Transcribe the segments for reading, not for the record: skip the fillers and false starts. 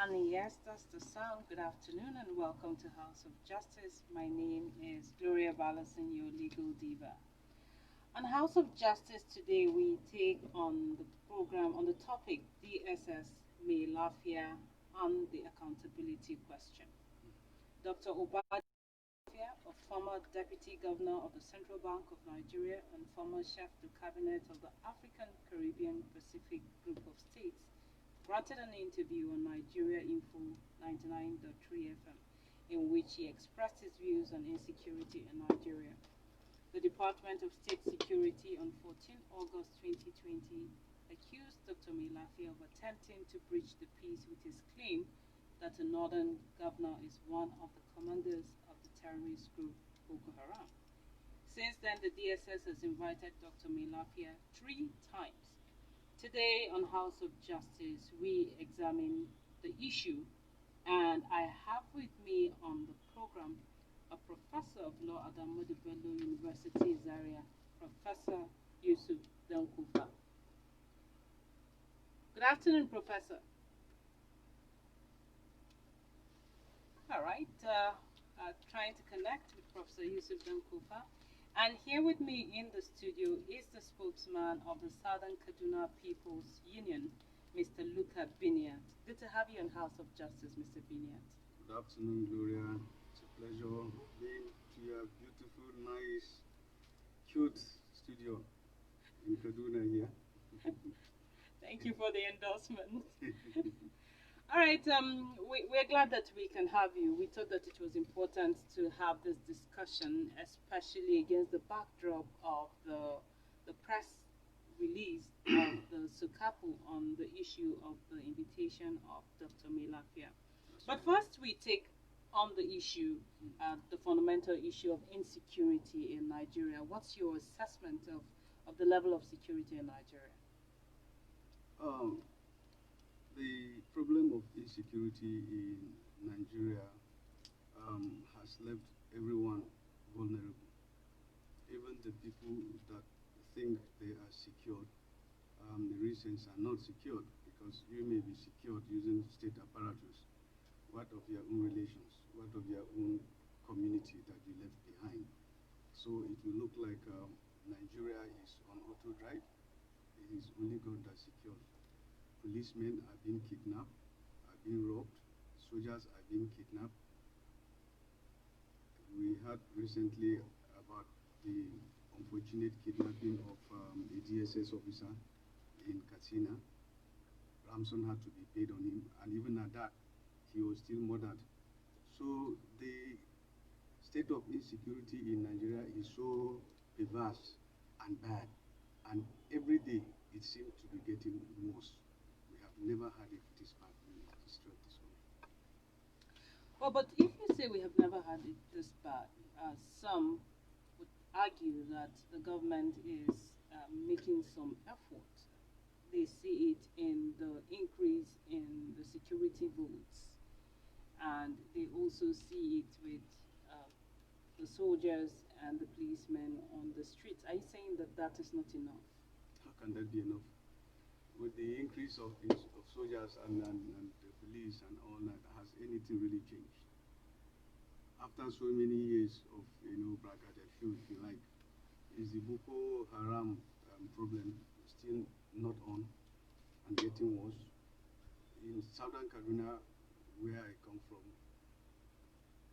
And yes, that's the sound. Good afternoon and welcome to House of Justice. My name is Gloria Balasin, your legal diva. On House of Justice today, we take on the program on the topic DSS Mailafia and the accountability question. Dr. Obad a former Deputy Governor of the Central Bank of Nigeria and former Chef de Cabinet of the African Caribbean Pacific Group of States, granted an interview on Nigeria Info 99.3 FM in which he expressed his views on insecurity in Nigeria. The Department of State Security on 14 August 2020 accused Dr. Mailafia of attempting to breach the peace with his claim that the northern governor is one of the commanders of the terrorist group Boko Haram. Since then, the DSS has invited Dr. Mailafia 3 times. Today on House of Justice, we examine the issue, and I have with me on the program a professor of law at Ahmadu Bello University, Zaria, Professor Yusuf Dankufa. Good afternoon, Professor. All right, trying to connect with Professor Yusuf Dankufa. And here with me in the studio is the spokesman of the Southern Kaduna People's Union, Mr. Luka Biniat. Good to have you in House of Justice, Mr. Biniat. Good afternoon, Gloria. It's a pleasure being to your beautiful, nice, cute studio in Kaduna here. Thank you for the endorsement. All right, we're glad that we can have you. We thought that it was important to have this discussion, especially against the backdrop of the press release of the SUKAPU on the issue of the invitation of Dr. Mailafia. But first, we take on the issue, the fundamental issue of insecurity in Nigeria. What's your assessment of the level of security in Nigeria? The problem of insecurity in Nigeria has left everyone vulnerable. Even the people that think they are secured, the reasons are not secured because you may be secured using state apparatus. What of your own relations? What of your own community that you left behind? So it will look like Nigeria is on auto drive. It is only God that secures. Policemen are being kidnapped, are being robbed, soldiers are being kidnapped. We heard recently about the unfortunate kidnapping of a DSS officer in Katsina. Ransom had to be paid on him, and even at that, he was still murdered. So the state of insecurity in Nigeria is so perverse and bad, and every day it seems to be getting worse. Never had it this bad in the history of this world. Well, but if you say we have never had it this bad, some would argue that the government is making some effort. They see it in the increase in the security votes, and they also see it with the soldiers and the policemen on the streets. Are you saying that that is not enough? How can that be enough? With the increase of soldiers and the police and all that, has anything really changed? After so many years of, Bragadefu, if you like, is the Boko Haram problem still not on and getting worse? In southern Kaduna, where I come from,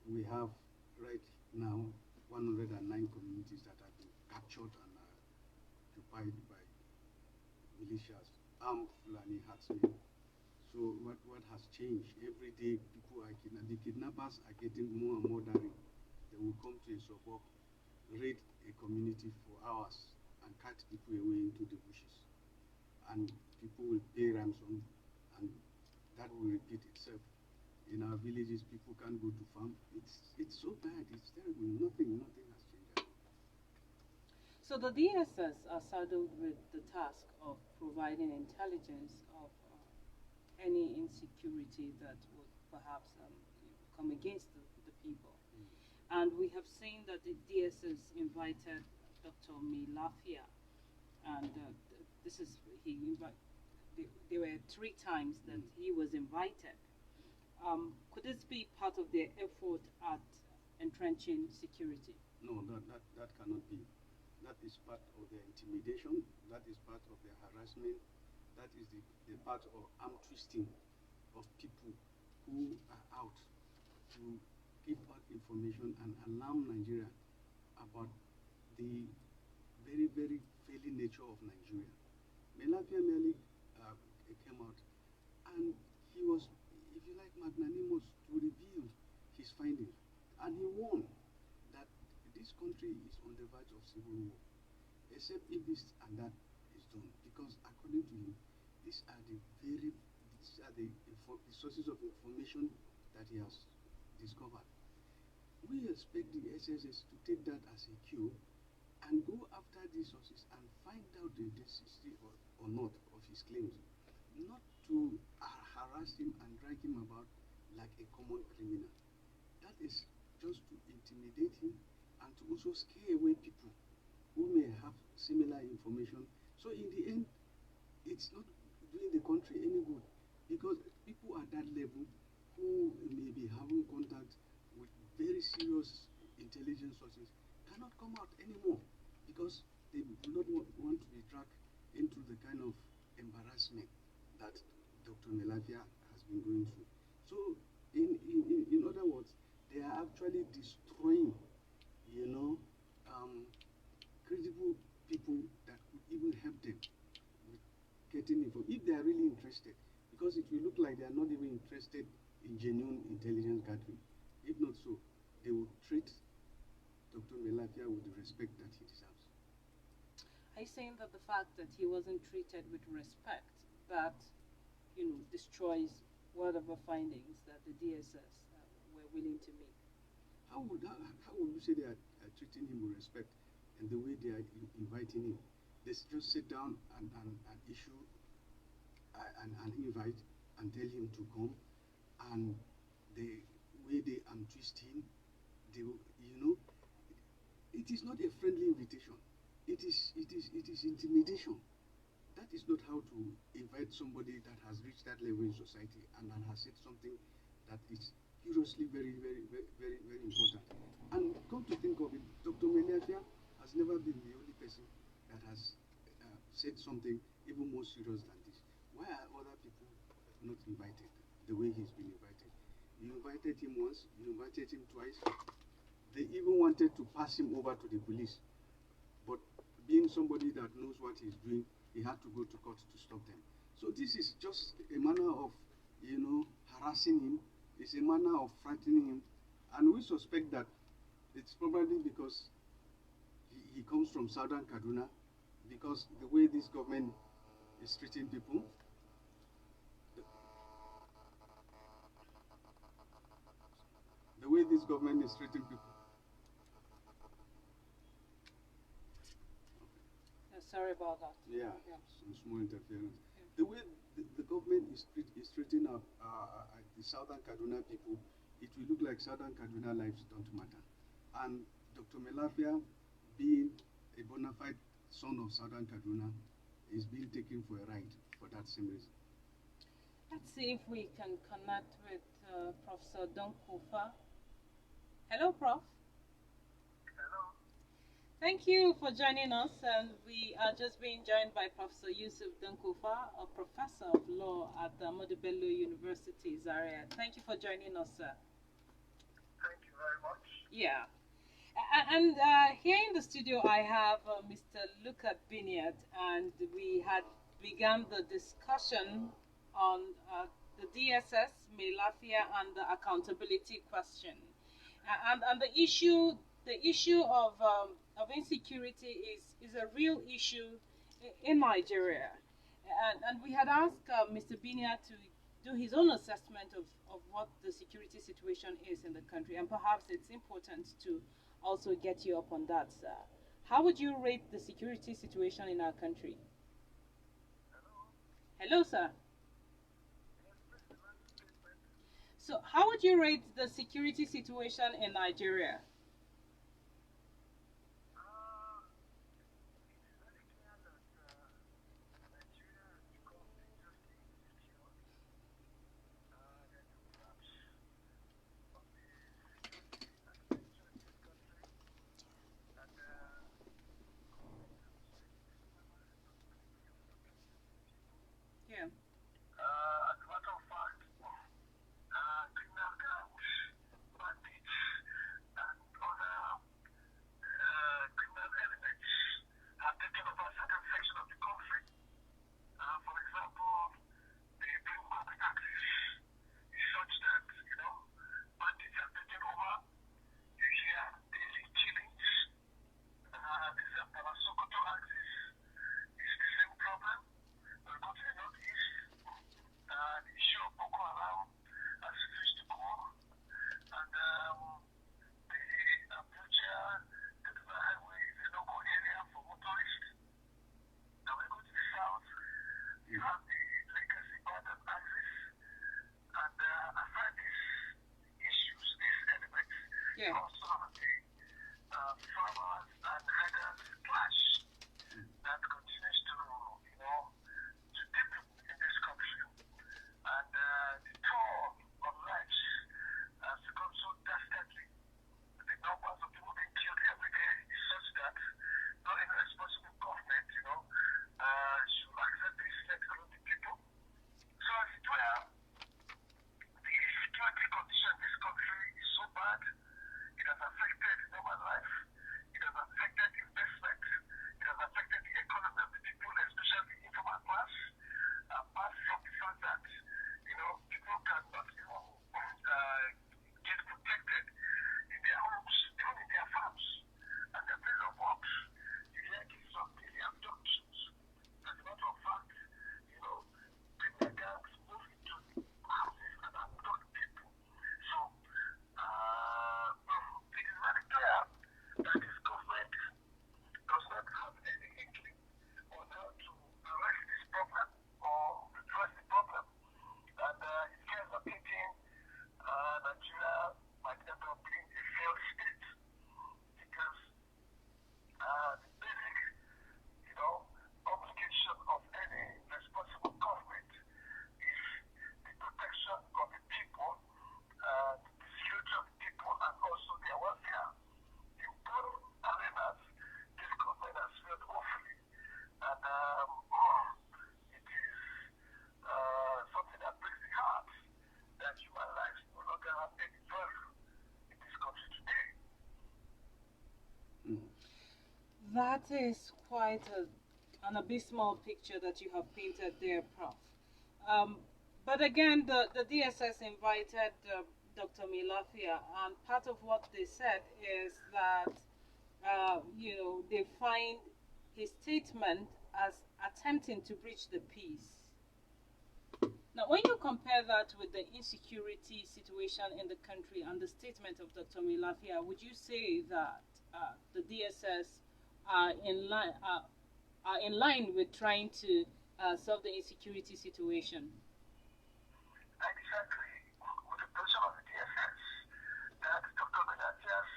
we have right now 109 communities that have been captured and occupied by militias. Fulani herdsmen. So what has changed? Every day people are kidnapped. The kidnappers are getting more and more daring. They will come to a suburb, raid a community for hours, and cut people away into the bushes. And people will pay ransom, and that will repeat itself. In our villages, people can't go to farm. It's so bad. It's terrible. Nothing has changed. So the DSS are saddled with the task of providing intelligence of any insecurity that would perhaps come against the people. And we have seen that the DSS invited Dr. Mailafia, and there were 3 times that he was invited. Could this be part of their effort at entrenching security? No, that cannot be. That is part of their intimidation. That is part of their harassment. That is the part of arm twisting of people who are out to give out information and alarm Nigeria about the very, very failing nature of Nigeria. Mailafia merely came out and he was, if you like, magnanimous to reveal his findings. And he warned that this country is on the verge of civil war, except if this and that is done. Because according to him, these are the sources of information that he has discovered. We expect the SSS to take that as a cue and go after these sources and find out the authenticity or not of his claims, not to harass him and drag him about like a common criminal. That is just to intimidate him and to also scare away people who may have similar information. So in the end, it's not doing the country any good because people at that level who may be having contact with very serious intelligence sources cannot come out anymore because they do not want to be dragged into the kind of embarrassment that Dr. Mailafia has been going through. So in other words, they are actually destroying, you know, credible people that could even help them with getting info if they are really interested. Because it will look like they are not even interested in genuine intelligence gathering. If not so, they will treat Dr. Mailafia with the respect that he deserves. Are you saying that the fact that he wasn't treated with respect that destroys whatever findings that the DSS were willing to make? How would you say they are treating him with respect and the way they are inviting him? They just sit down and issue an invite and tell him to come, and the way they twist him, it is not a friendly invitation. It is intimidation. That is not how to invite somebody that has reached that level in society and has said something that is curiously very, very, very, very, very important. And come to think of it, Dr. Mailafia has never been the only person that has said something even more serious than this. Why are other people not invited the way he's been invited? You invited him once, you invited him twice. They even wanted to pass him over to the police. But being somebody that knows what he's doing, he had to go to court to stop them. So this is just a manner of, harassing him. It's a manner of frightening him. And we suspect that it's probably because he comes from southern Kaduna, because the way this government is treating people, the way this government is treating people. Sorry about that. Yeah, some small interference. The way the government is treating the southern Kaduna people, it will look like southern Kaduna lives don't matter. And Dr. Mailafia, being a bona fide son of southern Kaduna, is being taken for a ride for that same reason. Let's see if we can connect with Professor Donkofa. Hello, Prof. Thank you for joining us, and we are just being joined by Professor Yusuf Dankofa, a professor of law at the Ahmadu Bello University, Zaria. Thank you for joining us, sir. Thank you very much. Yeah. And here in the studio, I have Mr. Lukat Biniat, and we had begun the discussion on the DSS, Mailafia, and the accountability question. And the issue of insecurity is a real issue in Nigeria. And we had asked Mr. Binia to do his own assessment of what the security situation is in the country. And perhaps it's important to also get you up on that, sir. How would you rate the security situation in our country? Hello, sir. So how would you rate the security situation in Nigeria? Yeah. Also, the farmers and herders clash that continues to, to deepen in this country. And the toll of lives has become so dastardly. The numbers of people being killed every day is such that no any responsible government, should accept this let alone the people. So as it were, the security condition in this country is so bad. It has affected human life. It has affected investment. It has affected the economy of the people, especially the informal class. Apart from the fact that, people cannot even get protected in their homes, even in their farms, and their place of works. You hear cases of daily abductions. As a matter of fact, criminal gangs move into houses and abduct people. So, it is very clear that this government does not have any inkling on how to arrest this problem or address the problem. And it ends up thinking Nigeria might end up being a failed state because the basic, obligation of any responsible government is the protection of the people, the security of the people, and also their welfare. In both arenas, this government has failed woefully. And it is something that breaks the heart that human lives no longer have any value in this country today. That is quite an abysmal picture that you have painted there, Prof. But again, the DSS invited Dr. Mailafia, and part of what they said is that, they find his statement as attempting to breach the peace. Now, when you compare that with the insecurity situation in the country and the statement of Dr. Mailafia, would you say that the DSS are in line with trying to solve the insecurity situation? I disagree with the position of the DSS that Dr. Mailatia's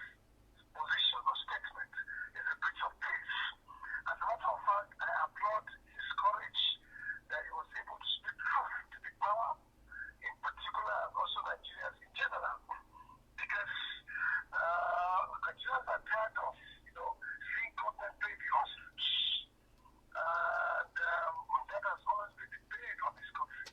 position or statement is a breach of peace. As a matter of fact, I applaud his courage that he was able to speak truth to the power, in particular, and also Nigerians in general. Because Nigerians are tired of, seeing government pay the hostage. And that has always been the pain of this country.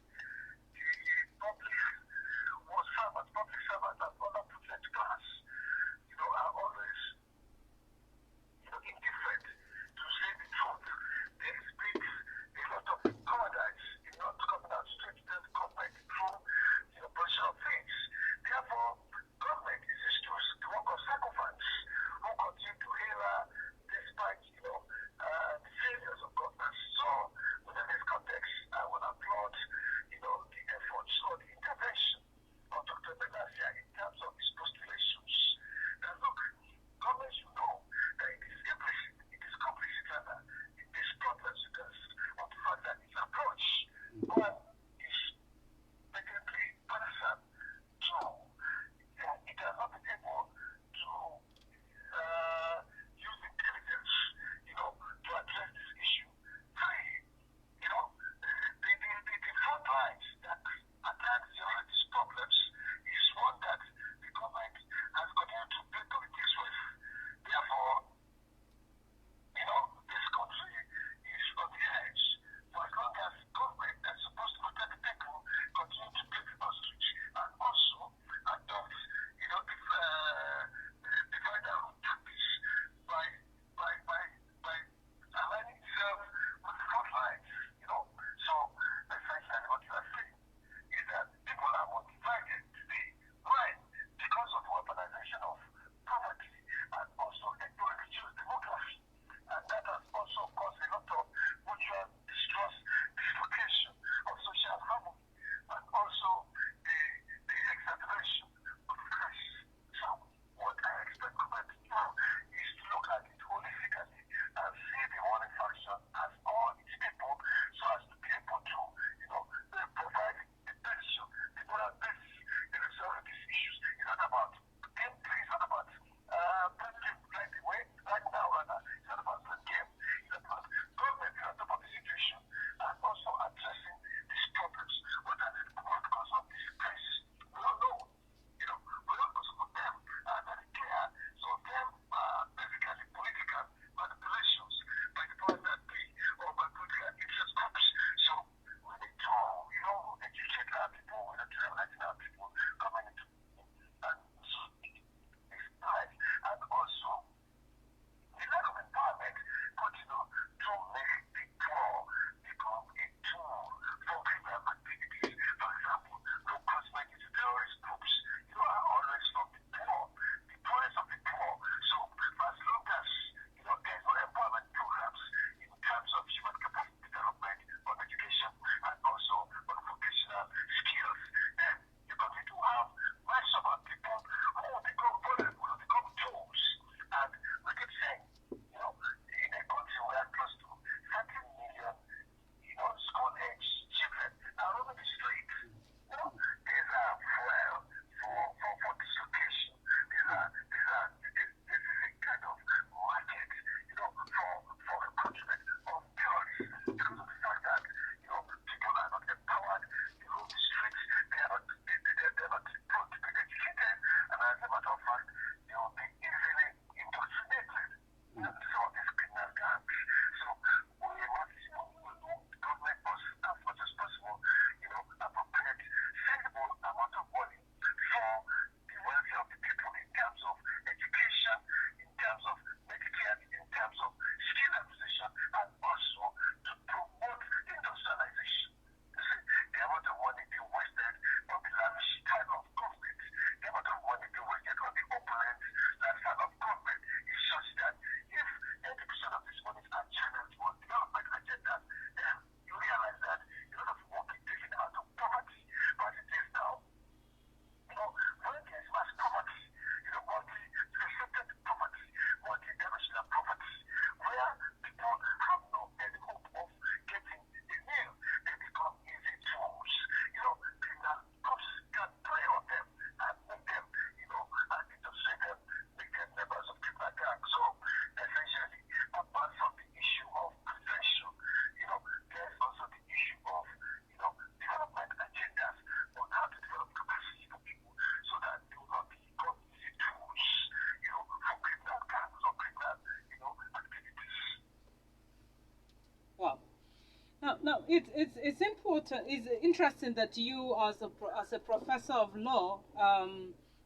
it's important. It's interesting that you, as as a professor of law,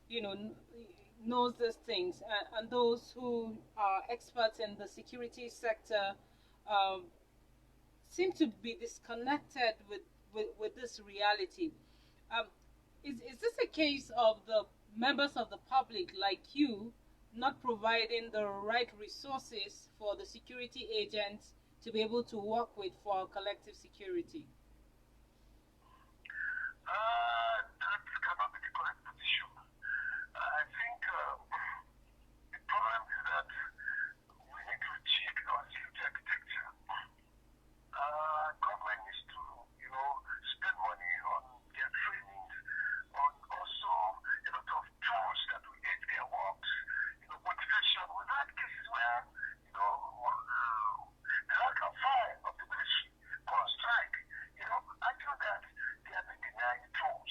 you know, knows these things, and those who are experts in the security sector um, seem to be disconnected with this reality. Um, is this a case of the members of the public like you not providing the right resources for the security agents to be able to work with for our collective security? That cannot be the correct position. I think the problem is that we need to check our security architecture. Government needs to, spend money on their trainings, on also a lot of tools that will aid their works, motivation. We've had cases where, the rank and file of the military go on strike, argue that they have been denied tools.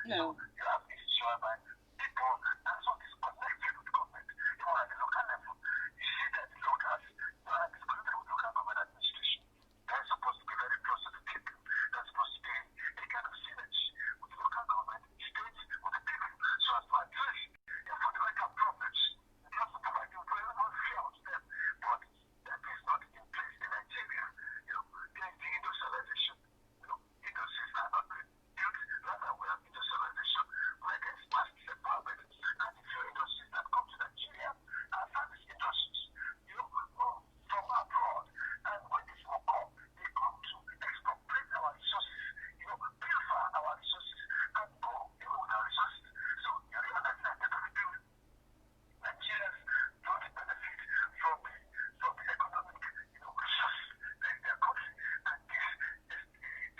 No. You have institutional by people that's what is connected with government. Even at the local level, you see that the locals are disconnected with local government administration. They're supposed to be very close to the people. They're supposed to be a kind of synergy with local government, states, with the people. So as to address their fundamental problems, it has to provide them very well fair to them. But that is not in place in Nigeria. There is the industrialization. Industries are not being built. Rather, we have industrialization where there's mass empowerment. And the few industries that come to Nigeria are service industries, from abroad. And when these will come, they come to expropriate our resources, pilfer our resources, and go even with our resources. So you realize that they're going to do Nigerians don't benefit from the economic resources in their country. And this is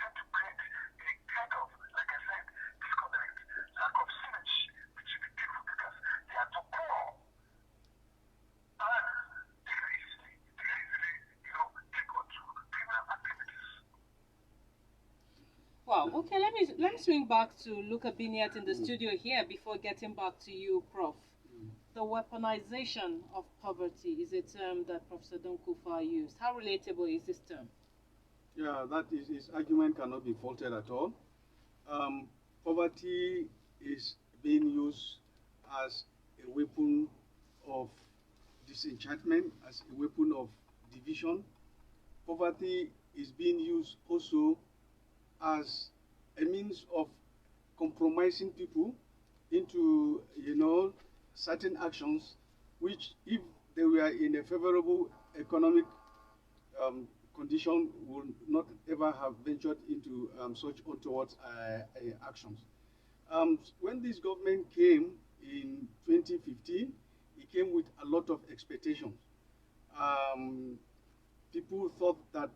tend to create a kind of, like I said, disconnect, lack of synergy between the people because they are too poor. And they can easily take on to criminal activities. Wow. Okay, let me swing back to Luca Biniat in the studio here before getting back to you, Prof. The weaponization of poverty is a term that Professor Donkufa used. How relatable is this term? Yeah, that is his argument cannot be faulted at all. Poverty is being used as a weapon of disenchantment, as a weapon of division. Poverty is being used also as a means of compromising people into, certain actions, which, if they were in a favorable economic condition, would not ever have ventured into such untoward actions. When this government came in 2015, it came with a lot of expectations. People thought that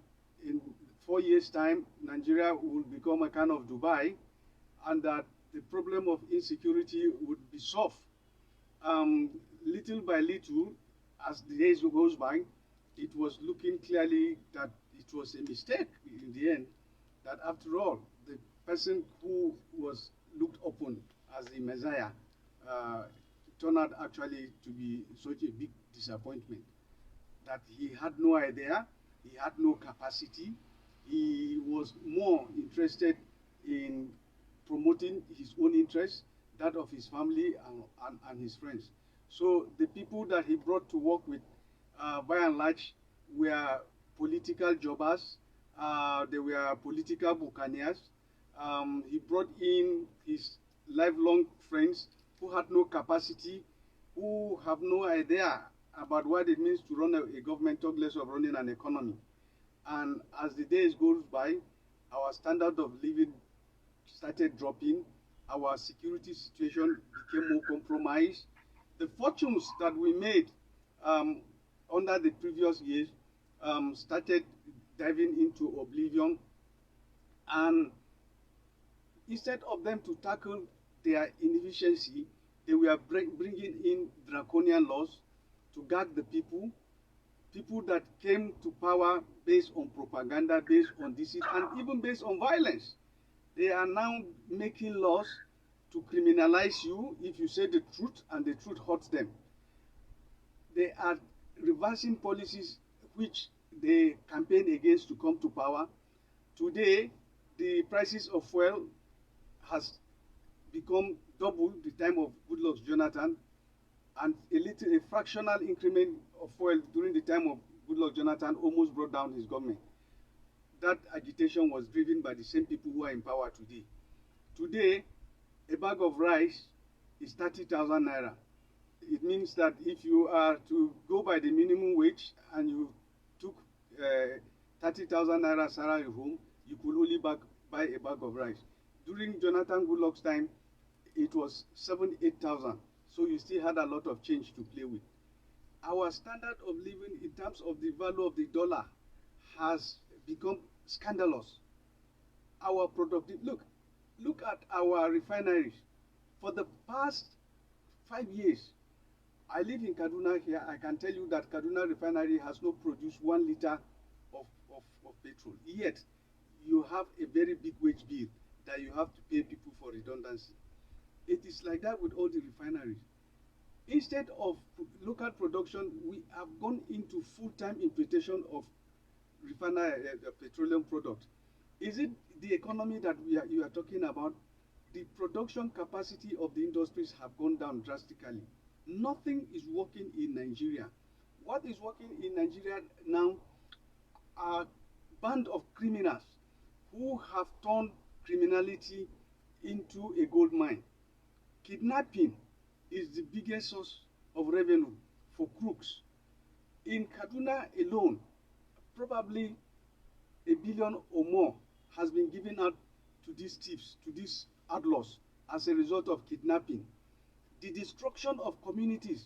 in 4 years' time, Nigeria would become a kind of Dubai, and that the problem of insecurity would be solved. Little by little, as the days goes by, it was looking clearly that it was a mistake in the end, that after all, the person who was looked upon as the Messiah turned out actually to be such a big disappointment, that he had no idea, he had no capacity, he was more interested in promoting his own interests, that of his family and his friends. So the people that he brought to work with, by and large, were political jobbers. They were political buccaneers. He brought in his lifelong friends who had no capacity, who have no idea about what it means to run a government, talk less of running an economy. And as the days goes by, our standard of living started dropping, our security situation became more compromised. The fortunes that we made under the previous years started diving into oblivion, and instead of them to tackle their inefficiency, they were bringing in draconian laws to guard the people that came to power based on propaganda, based on deceit, and even based on violence. They are now making laws to criminalize you if you say the truth and the truth hurts them. They are reversing policies which they campaigned against to come to power. Today, the prices of fuel has become double the time of Goodluck Jonathan, and a fractional increment of fuel during the time of Goodluck Jonathan almost brought down his government. That agitation was driven by the same people who are in power today. Today, a bag of rice is 30,000 naira. It means that if you are to go by the minimum wage and you took 30,000 naira salary home, you could only buy a bag of rice. During Jonathan Goodluck's time, it was 8,000. So you still had a lot of change to play with. Our standard of living in terms of the value of the dollar has become scandalous. Our productive, look at our refineries. For the past 5 years, I live in Kaduna here. I can tell you that Kaduna refinery has not produced 1 liter of petrol. Yet, you have a very big wage bill that you have to pay people for redundancy. It is like that with all the refineries. Instead of local production, we have gone into full-time importation of refinery petroleum product. Is it the economy that you are talking about? The production capacity of the industries have gone down drastically. Nothing is working in Nigeria. What is working in Nigeria now are a band of criminals who have turned criminality into a gold mine. Kidnapping is the biggest source of revenue for crooks. In Kaduna alone, probably a billion or more has been given out to these thieves, to these outlaws, as a result of kidnapping. The destruction of communities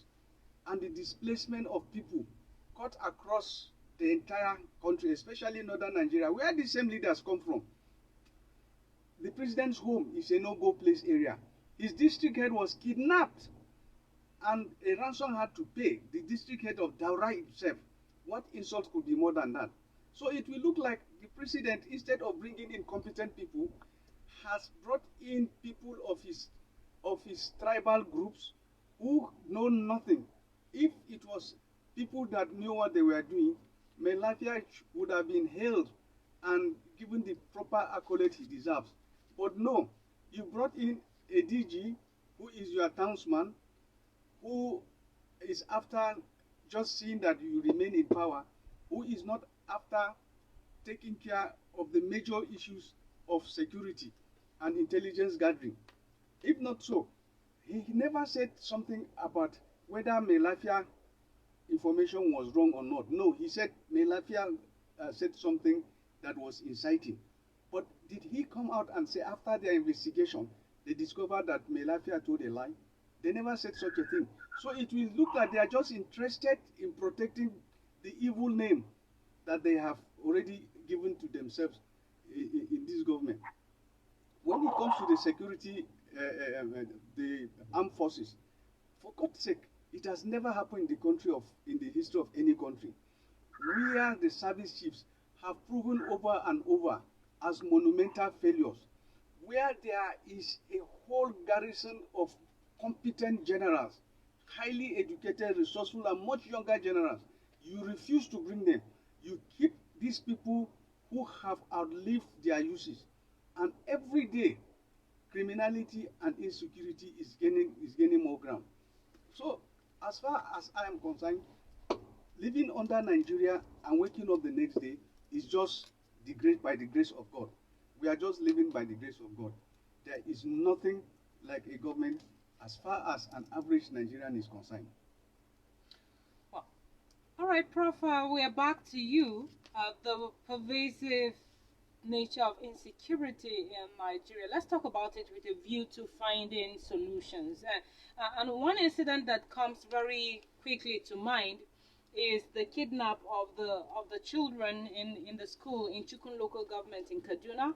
and the displacement of people cut across the entire country, especially northern Nigeria, where the same leaders come from. The president's home is a no-go place area. His district head was kidnapped and a ransom had to pay. The district head of Daura itself. What insult could be more than that? So it will look like the president, instead of bringing in competent people, has brought in people of his tribal groups who know nothing. If it was people that knew what they were doing, Mailafia would have been hailed and given the proper accolade he deserves. But no, you brought in a DG who is your townsman, who is after just seeing that you remain in power, who is not after taking care of the major issues of security and intelligence gathering. If not so, he never said something about whether Mailafia information was wrong or not. No, he said Mailafia said something that was inciting. But did he come out and say after their investigation, they discovered that Mailafia told a lie? They never said such a thing. So it will look like they are just interested in protecting the evil name that they have already given to themselves in this government. When it comes to the security, the armed forces, for God's sake, it has never happened in the country in the history of any country, where the service chiefs have proven over and over as monumental failures, where there is a whole garrison of competent generals, highly educated, resourceful, and much younger generals. You refuse to bring them. You keep these people who have outlived their uses. And every day, criminality and insecurity is gaining more ground. So, as far as I am concerned, living under Nigeria and waking up the next day is just by the grace of God. We are just living by the grace of God. There is nothing like a government as far as an average Nigerian is concerned. Well, all right, Prof, we are back to you. The pervasive nature of insecurity in Nigeria. Let's talk about it with a view to finding solutions. And one incident that comes very quickly to mind is the kidnap of the children in the school in Chukun local government in Kaduna,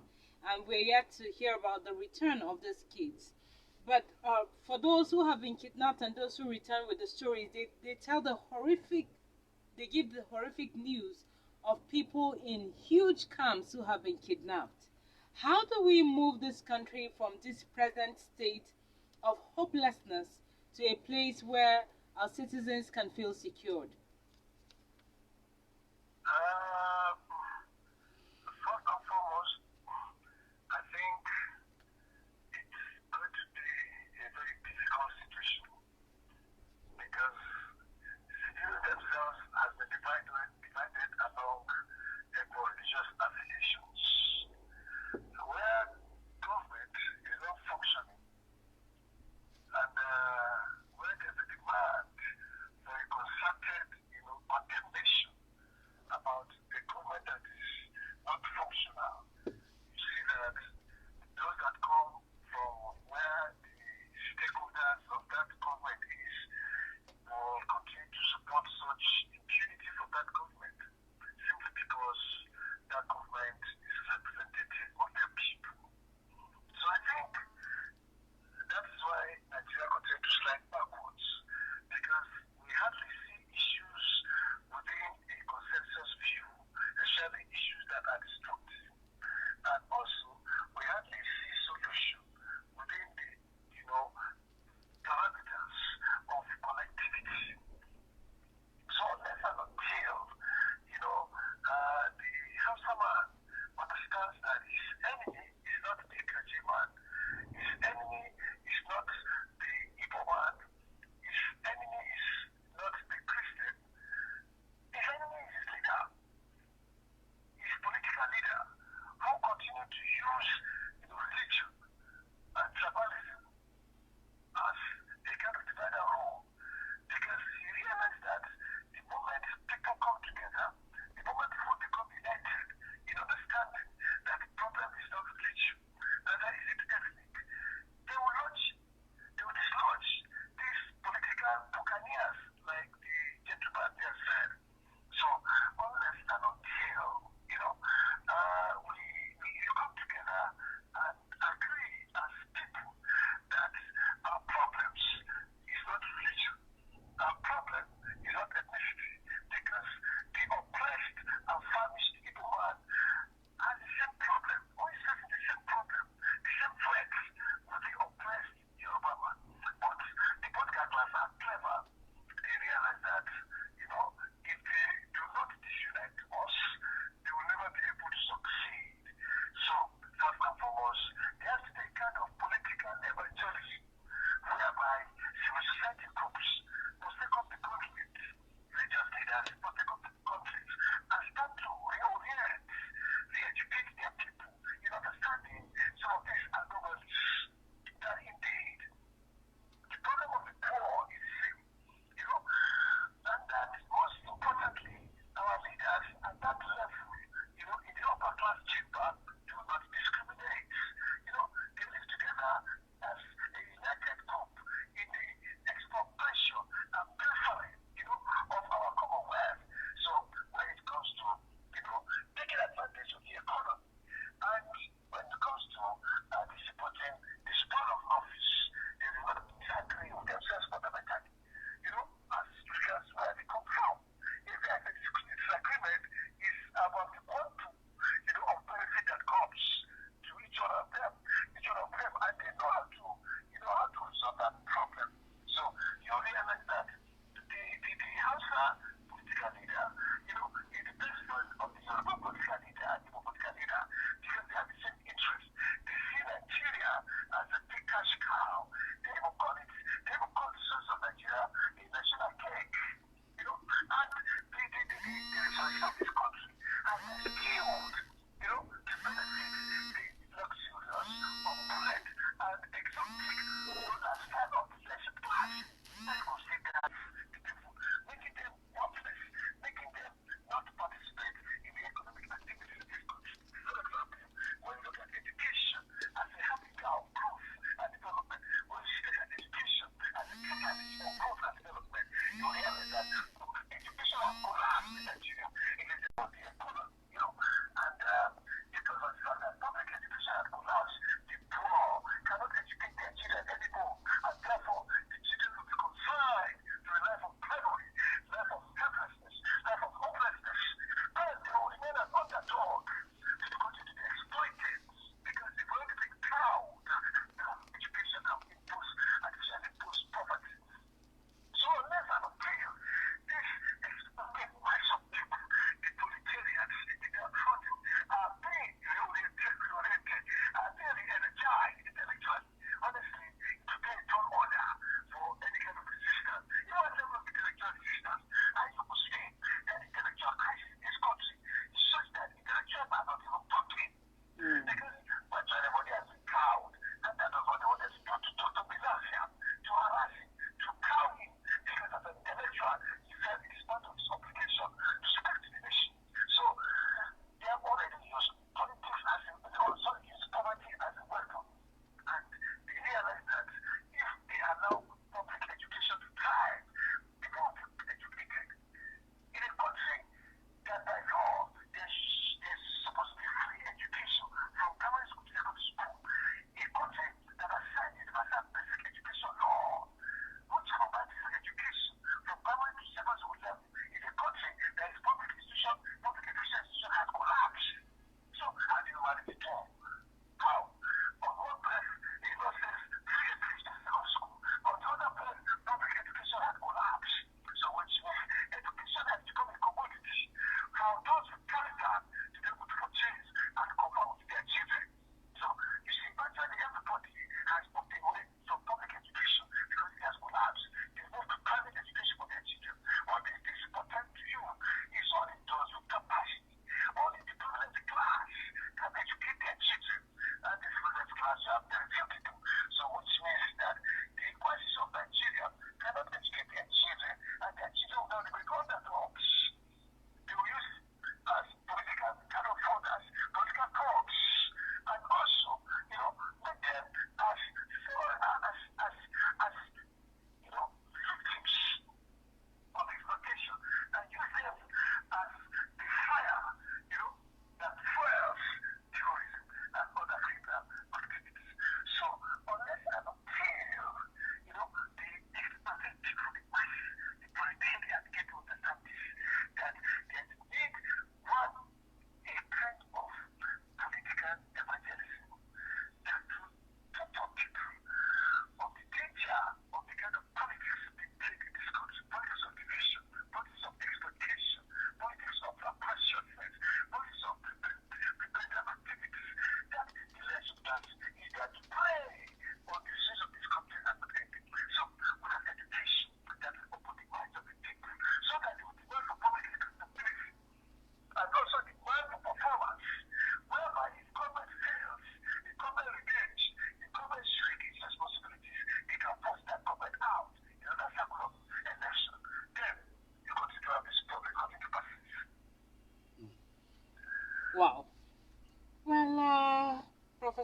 and we're yet to hear about the return of these kids. But for those who have been kidnapped and those who return with the stories, they give the horrific news of people in huge camps who have been kidnapped. How do we move this country from this present state of hopelessness to a place where our citizens can feel secured? First and foremost, I think it's going to be a very difficult situation because civilians themselves has been divided along religious affiliations. Where government is not functioning and where there's a demand for a concerted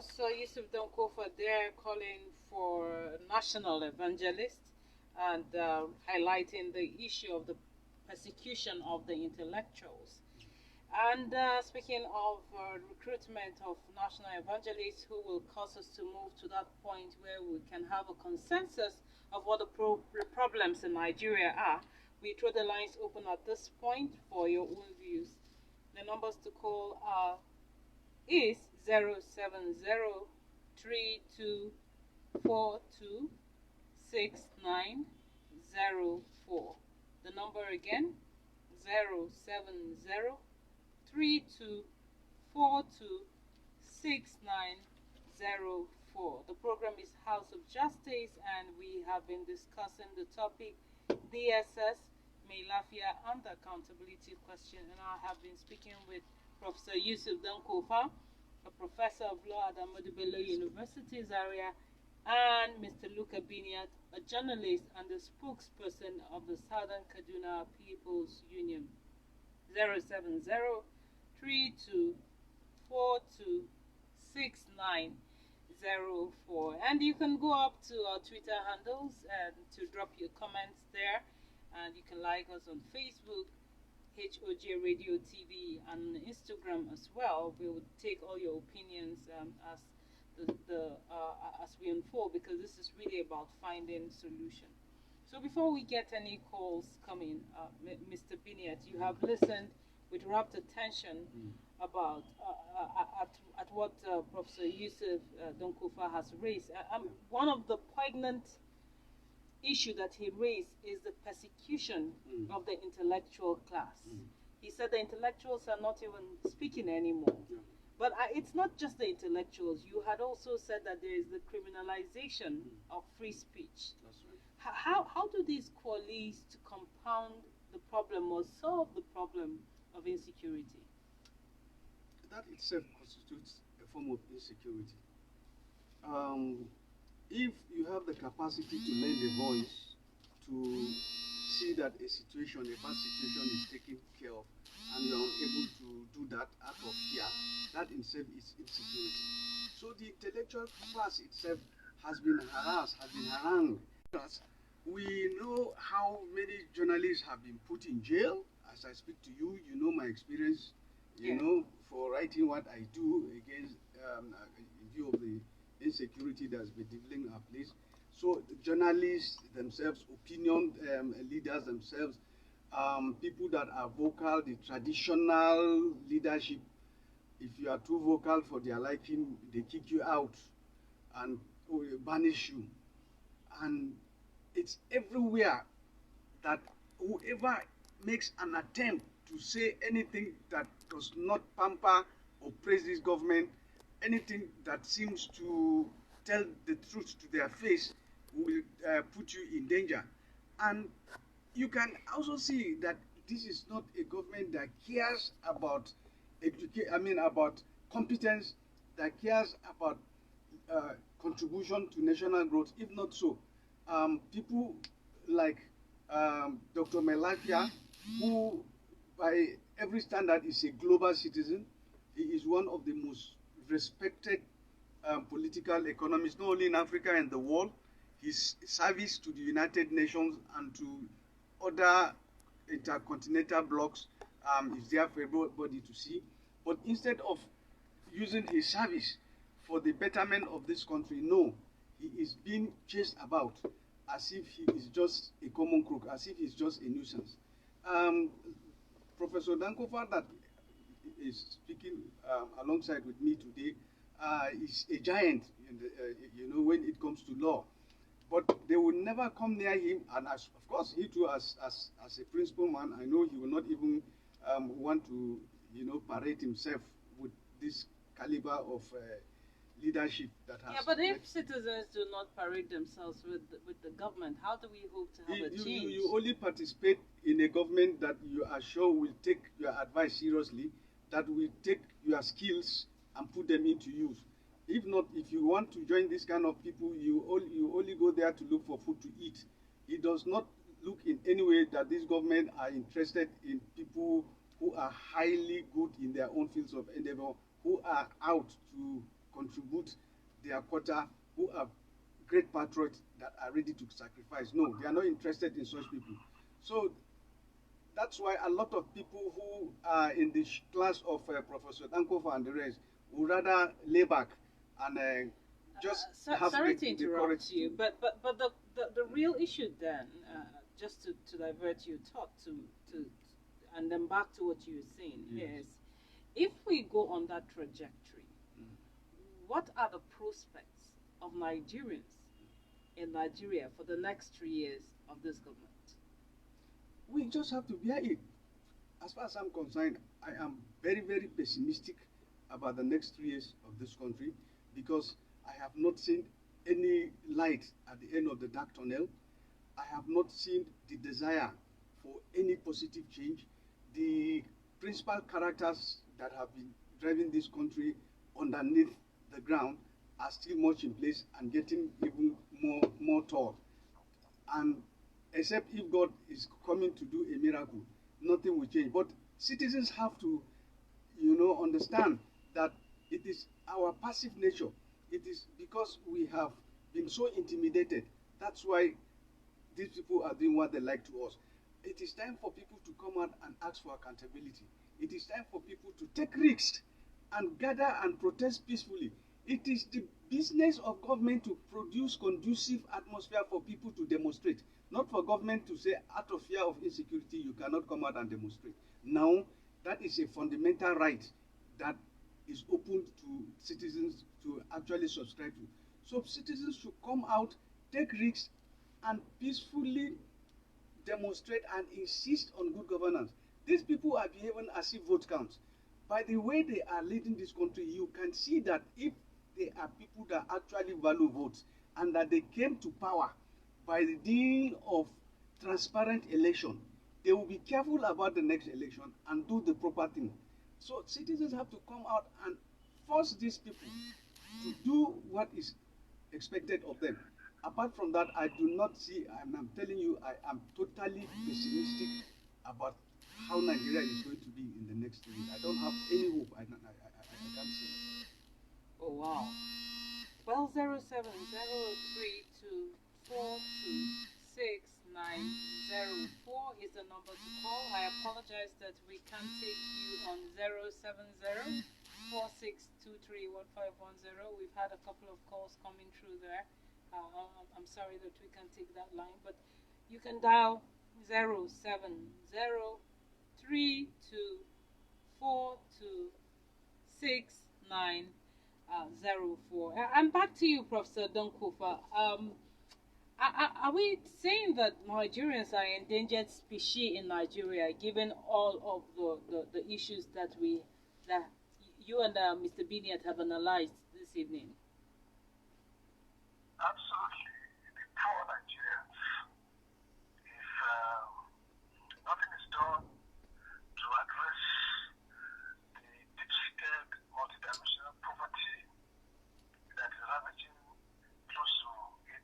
Professor Yusuf Donkofa there calling for national evangelists and highlighting the issue of the persecution of the intellectuals. And speaking of recruitment of national evangelists who will cause us to move to that point where we can have a consensus of what the problems in Nigeria are, we throw the lines open at this point for your own views. The numbers to call are is 07032426904. The number again, 07032426904. The program is House of Justice, and we have been discussing the topic DSS, Mailafia, and the accountability question. And I have been speaking with Professor Yusuf Dankofa, a professor of law at Ahmadu Bello University, Zaria, and Mr. Luka Biniat, a journalist and the spokesperson of the Southern Kaduna People's Union. 07032426904. And you can go up to our Twitter handles and to drop your comments there. And you can like us on Facebook, HOJ Radio TV, and on Instagram as well. We will take all your opinions as as we unfold, because this is really about finding solution. So before we get any calls coming, Mr. Biniat, you have listened with rapt attention about at what Professor Yusuf Donkofa has raised. One of the poignant issue that he raised is the persecution of the intellectual class. He said the intellectuals are not even speaking anymore. But it's not just the intellectuals. You had also said that there is the criminalization of free speech. That's right. How do these coalesce to compound the problem or solve the problem of insecurity? That itself constitutes a form of insecurity. If you have the capacity to lend a voice to see that a situation, a bad situation is taken care of, and you are unable to do that out of fear, that in itself is insecurity. So the intellectual class itself has been harassed, has been harangued. We know how many journalists have been put in jail. As I speak to you, you know my experience, you know, for writing what I do against, in view of the insecurity that's been developing our place. So journalists themselves, opinion leaders themselves, people that are vocal, the traditional leadership, if you are too vocal for their liking, they kick you out and banish you. And it's everywhere that whoever makes an attempt to say anything that does not pamper or praise this government, anything that seems to tell the truth to their face, will put you in danger. And you can also see that this is not a government that cares about about competence, that cares about contribution to national growth. If not so, people like Dr. Mailafia, who by every standard is a global citizen, he is one of the most respected political economists, not only in Africa and the world. His service to the United Nations and to other intercontinental blocks is there for everybody to see. But instead of using his service for the betterment of this country, no, he is being chased about as if he is just a common crook, as if he's just a nuisance. Professor Dankofa, that is speaking alongside with me today, is a giant, in the, when it comes to law. But they will never come near him, and of course, he too, as a principal man, I know he will not even want to, parade himself with this caliber of leadership that has. Yeah, but if citizens do not parade themselves with the government, how do we hope to have a change? You only participate in a government that you are sure will take your advice seriously, that will take your skills and put them into use. If not, if you want to join this kind of people, you only go there to look for food to eat. It does not look in any way that this government are interested in people who are highly good in their own fields of endeavor, who are out to contribute their quota, who are great patriots that are ready to sacrifice. No, they are not interested in such people. So that's why a lot of people who are in the class of Professor Dankofa and the rest would rather lay back and just have sorry the to courage interrupt you, but the real issue then, just to divert your thought to and then back to what you were saying, Yes. is if we go on that trajectory, what are the prospects of Nigerians in Nigeria for the next 3 years of this government? We just have to bear it. As far as I'm concerned, I am very, very pessimistic about the next 3 years of this country because I have not seen any light at the end of the dark tunnel. I have not seen the desire for any positive change. The principal characters that have been driving this country underneath the ground are still much in place and getting even more tall. And except if God is coming to do a miracle, nothing will change. But citizens have to, understand that it is our passive nature. It is because we have been so intimidated. That's why these people are doing what they like to us. It is time for people to come out and ask for accountability. It is time for people to take risks and gather and protest peacefully. It is the business of government to produce conducive atmosphere for people to demonstrate, not for government to say out of fear of insecurity you cannot come out and demonstrate. Now, that is a fundamental right that is open to citizens to actually subscribe to. So citizens should come out, take risks, and peacefully demonstrate and insist on good governance. These people are behaving as if vote counts. By the way they are leading this country, you can see that if they are people that actually value votes and that they came to power by the deal of transparent election, they will be careful about the next election and do the proper thing. So citizens have to come out and force these people to do what is expected of them. Apart from that, I do not see, I'm telling you, I am totally pessimistic about how Nigeria is going to be in the next years. I don't have any hope. I can't see. Oh wow. Well, 07032426904 is the number to call. I apologize that we can't take you on 07046231510. We've had a couple of calls coming through there. I'm sorry that we can't take that line, but you can dial 07032426904. And back to you, Professor Donkofa. Are we saying that Nigerians are endangered species in Nigeria, given all of the issues that you and Mr. Biniat have analyzed this evening? Absolutely. The poor Nigerians, if nothing is done to address the deep-seated multidimensional poverty that is ravaging close to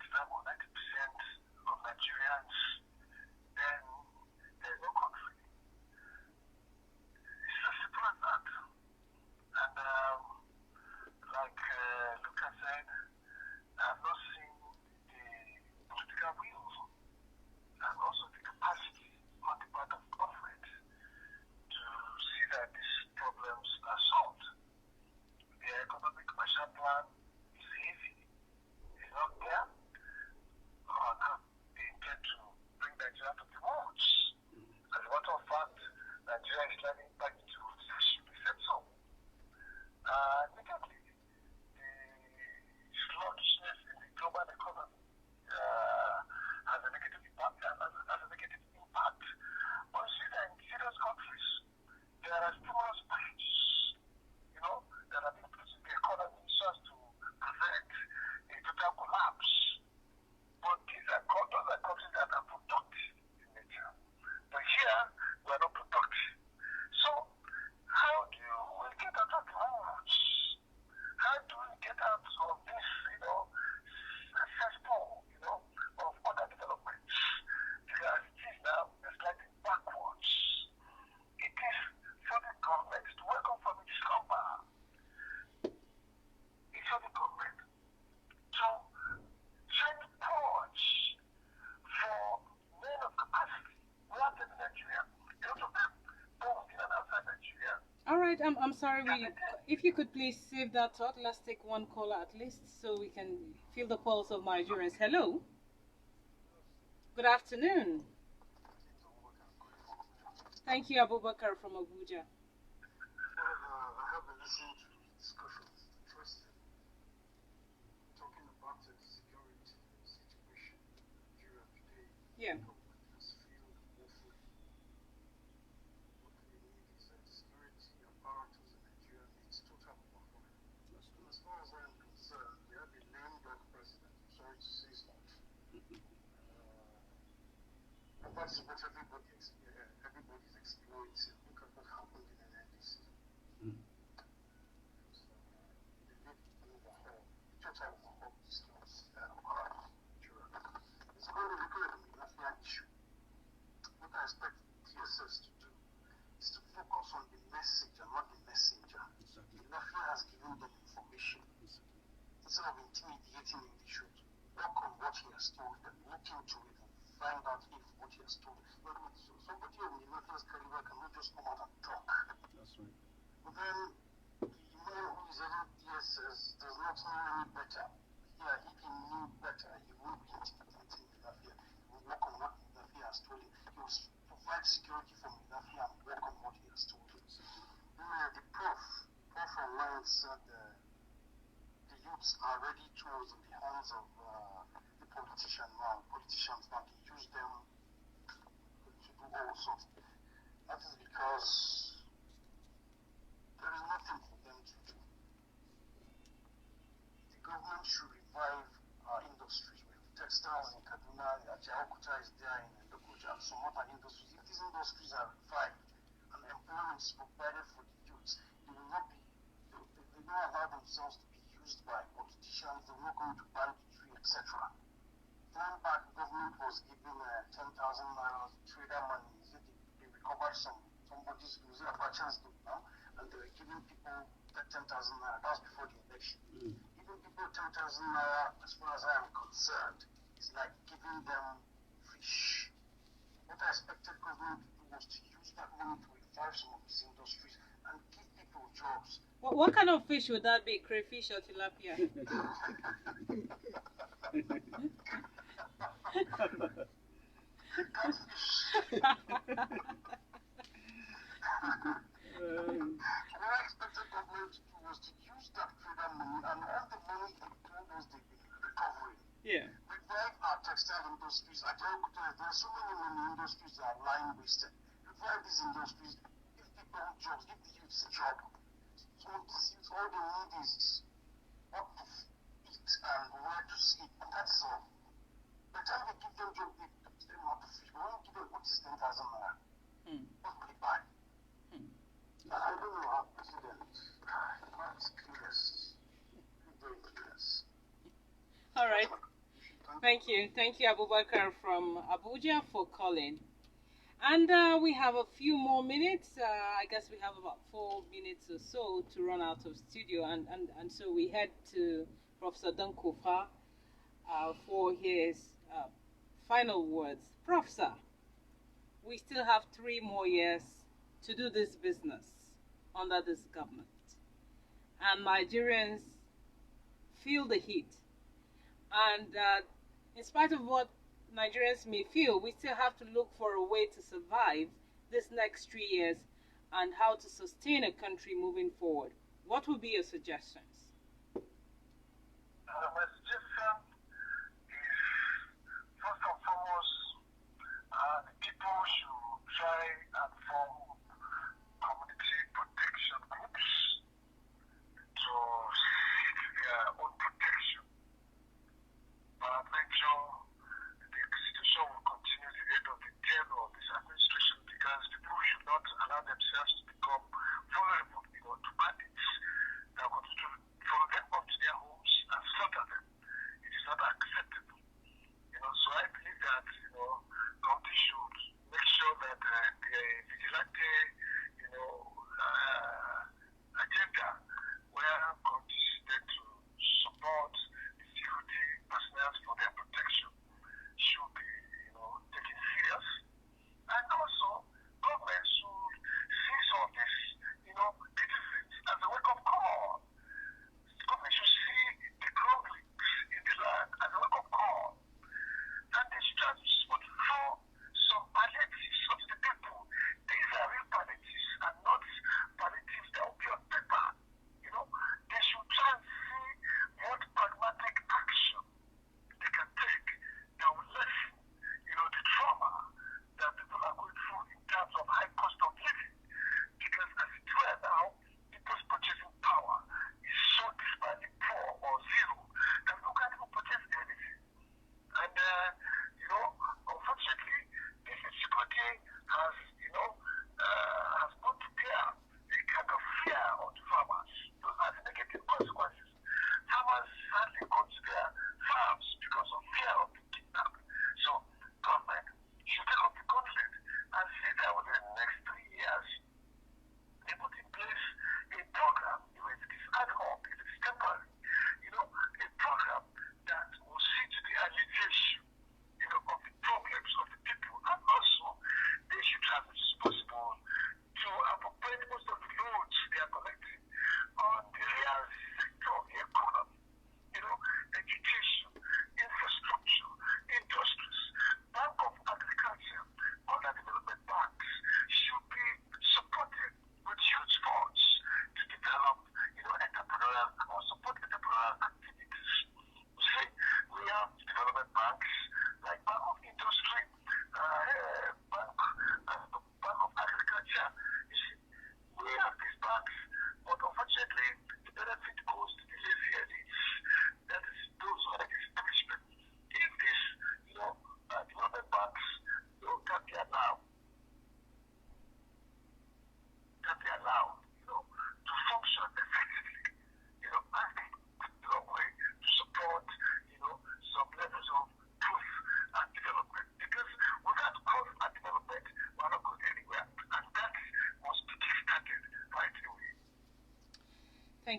85 or 90% of Nigerians, then there is no country. It's as simple as that. And like Lucas said, I've not seen the political will and also the capacity on the part of government to see that these problems are solved. The economic Marshall Plan is heavy. It's not there on how they intend to bring Nigeria to the roads. As a matter of fact, Nigeria is sliding back into recession. They said so. Immediately, the sluggishness in the global economy has a negative impact. But you see that in serious countries, there are stimulus packages, that are being put in the economy so as to prevent a total collapse. But those are countries that are productive in nature. But here, we are not productive. So, how do we get out of the roots? right, I'm sorry. If you could please save that thought, let's take one caller at least so we can feel the pulse of Nigerians. Hello, good afternoon. Thank you, Abubakar from Abuja. I have been listening to the discussions. Interesting. Talking about the security situation in Nigeria today. Yeah. The government has failed woefully. What we need is a security apparatus in Nigeria needs total overhaul. And as far as I am concerned, we have a lame duck president. I'm sorry to say so. And that's what everybody's exploiting. Look at what happened in the NDC. Total overhaul skills it's going to be good in the Mailafia issue. What I expect TSS to do is to focus on the message and not the messenger. Exactly. Mailafia has given them information. Exactly. Instead of intimidating him, they should work on what he has told them, look into it and find out if what he has told them. So somebody of Mailafia's caliber cannot just come out and talk. That's right. But then the man who is heading DSS does not know any better. Yeah, if he knew better, he would be intimidating Mailafia. He would work on what Mailafia has told him. He will provide security for Mailafia and work on what he has told him. The prof online said the youths are ready tools in the hands of the politicians now. They use them to do all sorts. That is because there is nothing for them to do. The government should revive our industries. We have textiles in Kaduna, Ajaokuta is there in Lokoja, and some other industries. If these industries are revived and employment is provided for the youths, they will not be, they don't allow themselves to be used by politicians, they're not going to banditry, etc. Time back, the government was giving 10,000 naira trader money. They recovered somebody's losing a chance to now, and they were giving people that 10,000 naira. That was before the election. Giving people 10,000 naira, as far as I am concerned, is like giving them fish. What I expected government to do was to use that money to revive some of these industries and give people jobs. What kind of fish would that be? Crayfish or tilapia? What I expected government to do was to use that trader money and all the money they told us they've been recovering. Yeah. Revive our textile industries. There are so many industries that are lying wasted. Revive these industries, give people jobs, give the youths a job. So these youths, all they need is what to eat and where to sleep, and that's all. By the time they give them jobs, they teach them how to fish. But when you give them what is 10,000 naira, what will they buy? I don't know how president, that's clueless. Very clueless. All right. Thank you, Abubakar from Abuja, for calling. And we have a few more minutes. I guess we have about 4 minutes or so to run out of studio, and so we head to Professor Dankofa for his final words. Professor, we still have 3 more years to do this business under this government, and Nigerians feel the heat. And in spite of what Nigerians may feel, we still have to look for a way to survive this next 3 years and how to sustain a country moving forward. What would be your suggestions? My suggestion is, first and foremost, the people should try and form community protection groups to seek their own protection. But make sure the situation will continue to the end of the tenure of this administration, because people should not allow themselves to become vulnerable, to bandits that continue to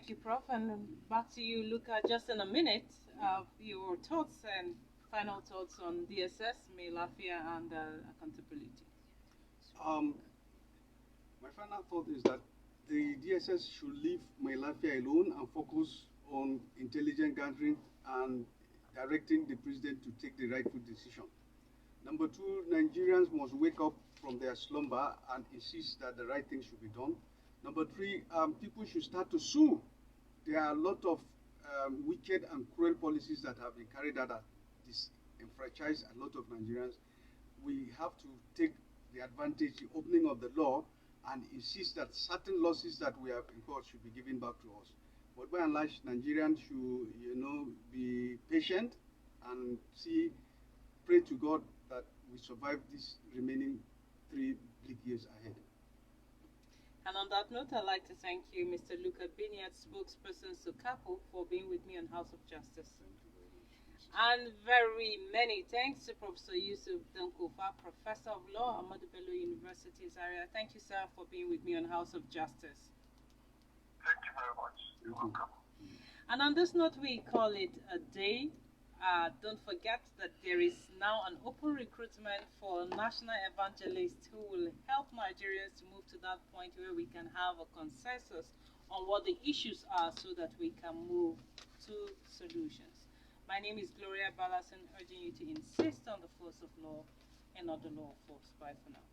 Thank you, Prof. And back to you, Luca, just in a minute. Your thoughts and final thoughts on DSS, Mailafia, and accountability. Um, my final thought is that the DSS should leave Mailafia alone and focus on intelligence gathering and directing the president to take the rightful decision. Number two, Nigerians must wake up from their slumber and insist that the right thing should be done. Number three, people should start to sue. There are a lot of wicked and cruel policies that have been carried out that disenfranchise a lot of Nigerians. We have to take the advantage, the opening of the law, and insist that certain losses that we have incurred should be given back to us. But by and large, Nigerians should, be patient and pray to God that we survive these remaining 3 bleak years ahead. And on that note, I'd like to thank you, Mr. Luca Biniat, spokesperson Sokapo, for being with me on House of Justice. Thank you very much. And very many thanks to Professor Yusuf Dankofa, Professor of Law at Ahmadu Bello University, Zaria. Thank you, sir, for being with me on House of Justice. Thank you very much. You're welcome. And on this note, we call it a day. Don't forget that there is now an open recruitment for national evangelists who will help Nigerians to move to that point where we can have a consensus on what the issues are so that we can move to solutions. My name is Gloria Ballason, urging you to insist on the force of law and not the law of force. Bye for now.